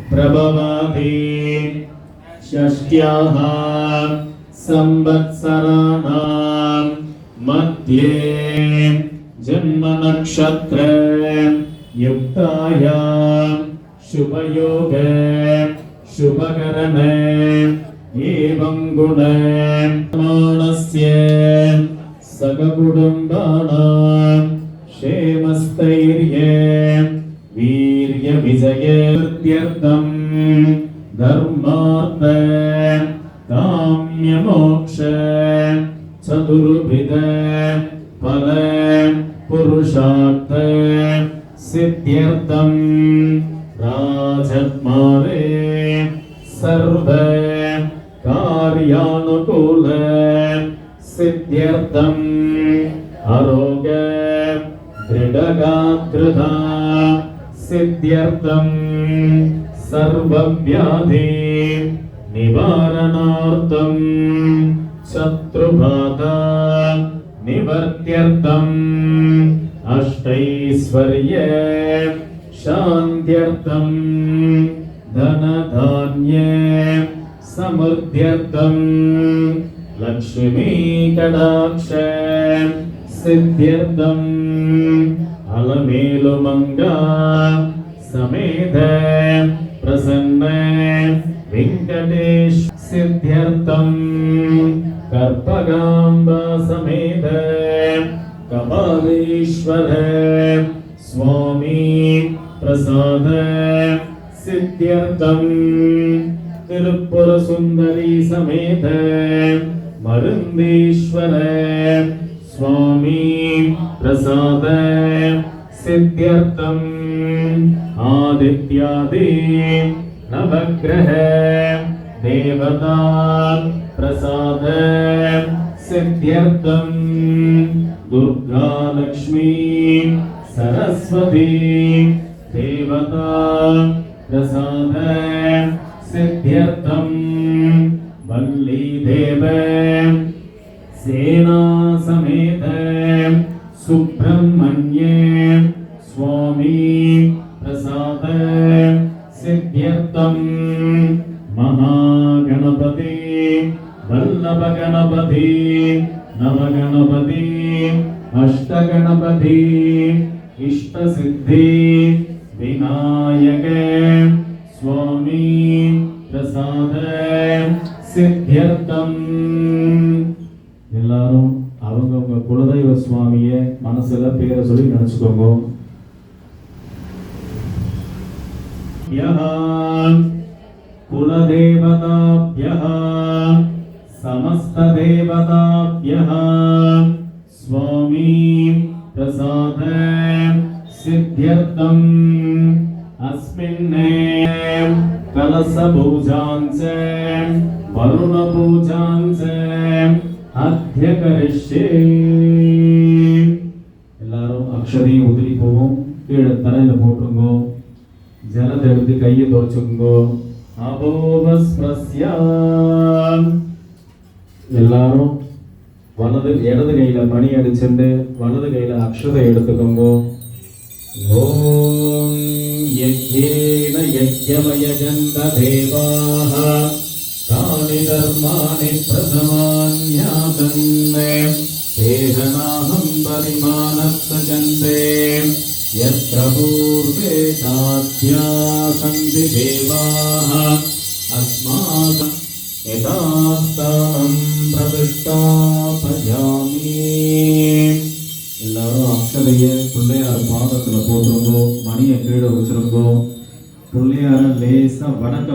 प्रभवादि षष्ट्याः संवत्सराणां मध्ये जन्मनक्षत्र युक्तायां शुभयोगे शुभकरणे एवं गुणे मानस्य सककुटुम्बानां क्षेमस्थैर्ये वीर्य विजयत्यर्थं धर्मार्थ काम्य मोक्ष चतुर्विध फल पुरुषार्थ सिद्ध्यर्थं राजकुमारे सर्व कार्यानुकूल सिद्ध्यर्थं आरोग्य दृढगात्रता सिद्ध्यर्थं सर्वव्याधि निवारणार्थं शत्रुबाधा निवर्त्यर्थं अष्टैश्वर्य शान्त्यर्थं धनधान्य समृद्ध्यर्थं लक्ष्मी कटाक्ष सिद्ध्यर्थं अलमेलुमंगा समेत प्रसन्न वेंकटेश सिद्ध्यर्थं कर्पगांबा समेत कपालीश्वर स्वामी प्रसाद सिद्ध्यर्थं तिरुपुर सुंदरी समेत मरुंदेश्वर स्वामी प्रसाद सिद्ध्यर्थं आदित्यादि नवग्रह देवता प्रसाद सिद्ध्यर्थं दुर्गा लक्ष्मी सरस्वती देवता प्रसाद सिद्ध्यर्थं वल्ली देव सेना समेत सुब्रह्मण्य स्वामी प्रसाद सिद्ध्यर्थं महागणपति वल्लभ गणपति नवगणपति अष्टगणपति इष्ट सिद्धि विनायक स्वामी प्रसाद सिद्ध्यर्थं எல்லாரும் அவங்க குலதெய்வ சுவாமியை மனசுல பேரை சொல்லி நினைச்சுக்கோங்க. குலதேவதாப்யஹ சமஸ்த தேவதாப்யஹ சுவாமி பிரசாத சித்யர்த்தம் அஸ்மின்னே கலச பூஜாஞ்ச வருண பூஜாஞ்ச அத்ய கரிஷ்யே. எல்லாரும் அக்ஷதையும் உதிரி போவோம், கீழே தரையில போட்டுங்க, ஜலத்தை எடுத்து கையை துடைச்சுக்கோ. அபோபஸ்மஸ்யாம். எல்லாரும் வலது இடது கையில மணி அடிச்சுட்டு வலது கையில அக்ஷதை எடுத்துக்கோங்க. ஓம் யஜ்ஞேன யஜ்ஞமயஜந்த தேவாஹ தானி தர்மாணி பிரதமான்யாதன்னே தேகநாஹம் பரிமாணஸ்தஜந்தே யத்ர பூர்வே சாத்யா சந்தி தேவாஹ அஸ்மாகம் யதாஸ்தானம் பிரதிஷ்டாபயாமி. எல்லாரும் அக்ஷதைய பிள்ளையார் பாதத்துல போட்டுருங்கோ, மணியை கீழே வச்சிருங்கோ. பிள்ளையார லேசா வணக்கம்